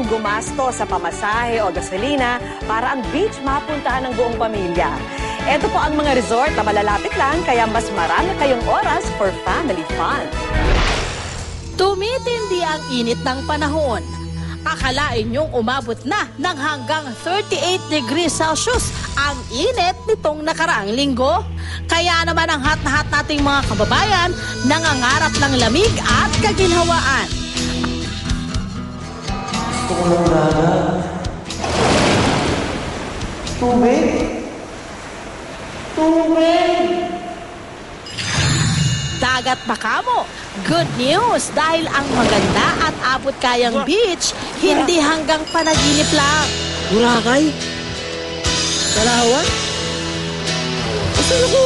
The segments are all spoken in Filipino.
ng gumasto sa pamasahe o gasolina para ang beach mapuntahan ng buong pamilya. Ito po ang mga resort na malalapit lang kaya mas marami kayong oras for family fun. Tumitindi ang init ng panahon. Akalain niyong umabot na ng hanggang 38 degrees Celsius ang init nitong nakaraang linggo. Kaya naman ang hot na hot nating mga kababayan nangangarap ng lamig at kaginhawaan. Gusto ko lang na. Tubig? Tubig! Dagat pa kamo. Good news dahil ang maganda at abot kayang beach hindi hanggang panaginip lang. Boracay? Dalawan? Saan ako?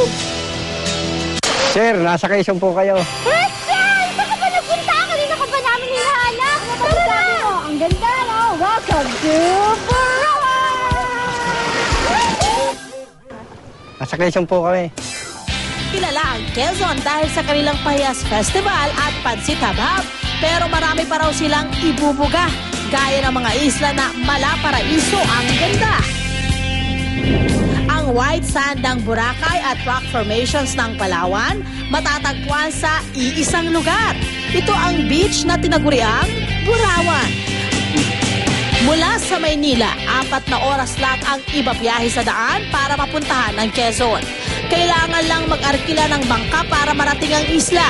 Sir, nasa Quezon po kayo. Christian! Saan ka ba nagpunta? Kanina ka ba namin hinahanap? Tara! Ang ganda, no? Welcome to Boracay! Nasa Quezon po kami. Kilala ang Quezon dahil sa kanilang Pahiyas Festival at Pansit Habhab. Pero marami pa raw silang ibubuga. Gaya ng mga isla na Malaparaiso ang ganda. Ang white sand ng Boracay at rock formations ng Palawan matatagpuan sa iisang lugar. Ito ang beach na tinaguriang Burawan. Mula sa Maynila, 4 na oras lang ang ibabiyahe sa daan para mapuntahan ang Quezon. Kailangan lang mag-arkila ng bangka para marating ang isla.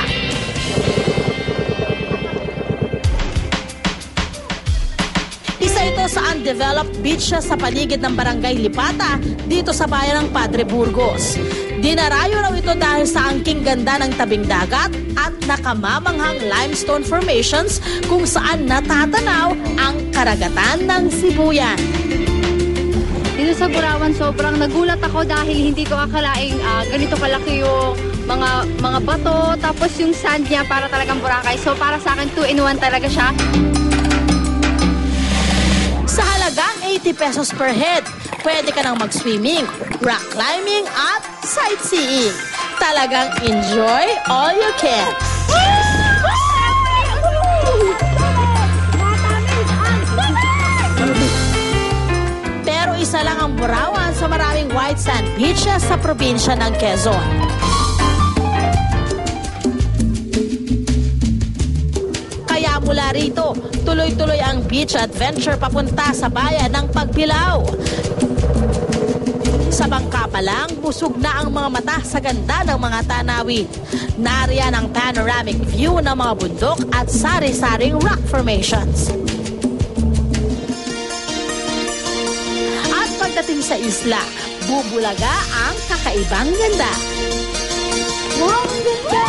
Isa ito sa undeveloped beach sa paligid ng Barangay Lipata dito sa bayan ng Padre Burgos. Dinarayo raw ito dahil sa angking ganda ng tabing dagat at nakamamanghang limestone formations kung saan natatanaw ang karagatan ng Sibuyan. Dito sa Burawan, sobrang nagulat ako dahil hindi ko akalaing ganito kalaki yung mga bato. Tapos yung sand niya para talagang Boracay. So para sa akin, 2-in-1 talaga siya. Sa halagang 80 pesos per head, pwede ka nang mag-swimming, rock climbing at sightseeing. Talagang enjoy all you can. Pero isa lang ang Burawan sa maraming white sand beaches sa probinsya ng Quezon. Kaya mula rito, tuloy-tuloy ang beach adventure papunta sa bayan ng Pagbilao. Sa bangka pa lang, busog na ang mga mata sa ganda ng mga tanawin. Nariyan ang panoramic view ng mga bundok at sari-saring rock formations. At pagdating sa isla, bubulaga ang kakaibang ganda. Wow, ang ganda!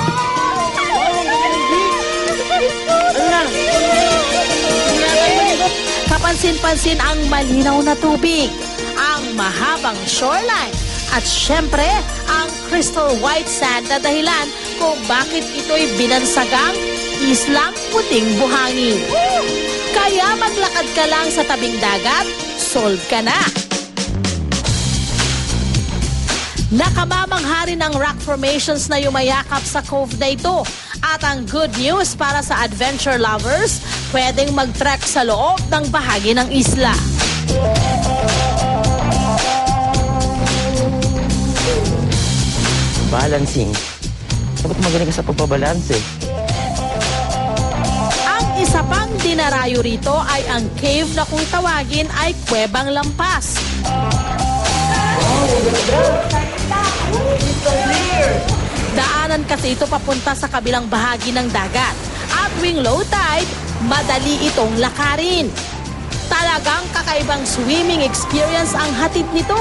Kapansin-pansin ang malinaw na tubig, ang mahabang shoreline, at syempre, ang crystal white sand na dahilan kung bakit ito'y binansagang Islang Puting Buhangin. Kaya maglakad ka lang sa tabing dagat, solve ka na! Nakamamangha rin ang rock formations na yumayakap sa cove na ito. At ang good news para sa adventure lovers, pwedeng mag-trek sa loob ng bahagi ng isla. Balancing. Dapat magaling ka sa pagbabalanse. Ang isa pang dinarayo rito ay ang cave na kung tawagin ay Kuwebang Lampas. Daanan kasi ito papunta sa kabilang bahagi ng dagat. At tuwing low tide, madali itong lakarin. Talagang kakaibang swimming experience ang hatid nito.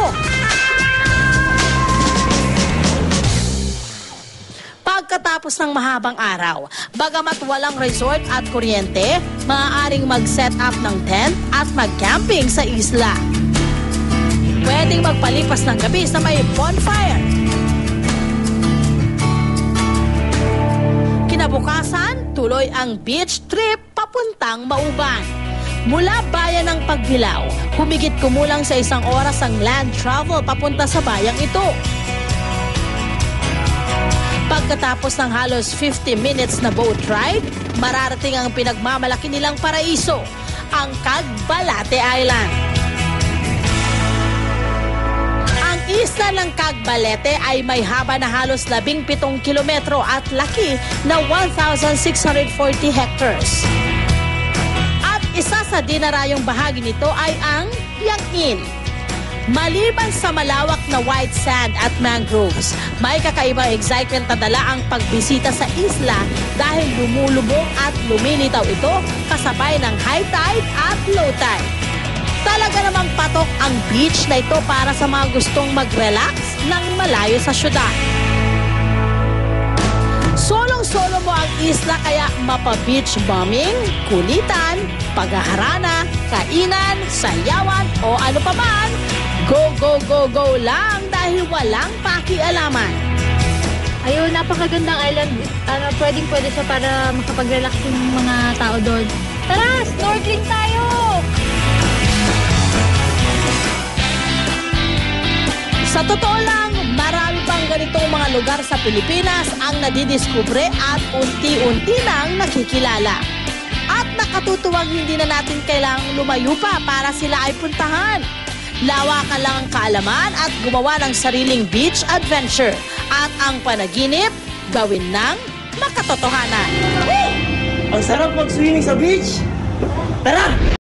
Pagkatapos ng mahabang araw, bagamat walang resort at kuryente, maaaring mag-set up ng tent at mag-camping sa isla. Pwedeng magpalipas ng gabi sa may bonfire. Kinabukasan, tuloy ang beach trip papuntang Mauban. Mula bayan ng Pagbilao, humigit kumulang sa 1 oras ang land travel papunta sa bayang ito. Pagkatapos ng halos 50 minutes na boat ride, mararating ang pinagmamalaki nilang paraiso, ang Cagbalate Island. Ang isla ng Cagbalete ay may haba na halos 17 kilometro at laki na 1,640 hectares. At isa sa dinarayong bahagi nito ay ang Yangin. Maliban sa malawak na white sand at mangroves, may kakaibang excitement na dala ang pagbisita sa isla dahil lumulubog at lumilitaw ito kasabay ng high tide at low tide. Talaga namang patok ang beach na ito para sa mga gustong mag-relax ng malayo sa syudad. Solong-solo mo ang isla kaya mapa-beach bombing, kulitan, paghaharana, kainan, sayawan o ano pa man, go, go, go, go lang dahil walang pakialaman. Ayun, napakagandang island. Pwedeng-pwede siya para makapag-relax yung mga tao doon. Tara, snorkeling tayo! Sa totoo lang, marami pang ganitong mga lugar sa Pilipinas ang nadidiskubre at unti-unti nang nakikilala. At nakatutuwang hindi na natin kailangang lumayo pa para sila ay puntahan. Lawakan lang ang kaalaman at gumawa ng sariling beach adventure. At ang panaginip, gawin ng makatotohanan. Ang sarap mag-swimming sa beach! Tara!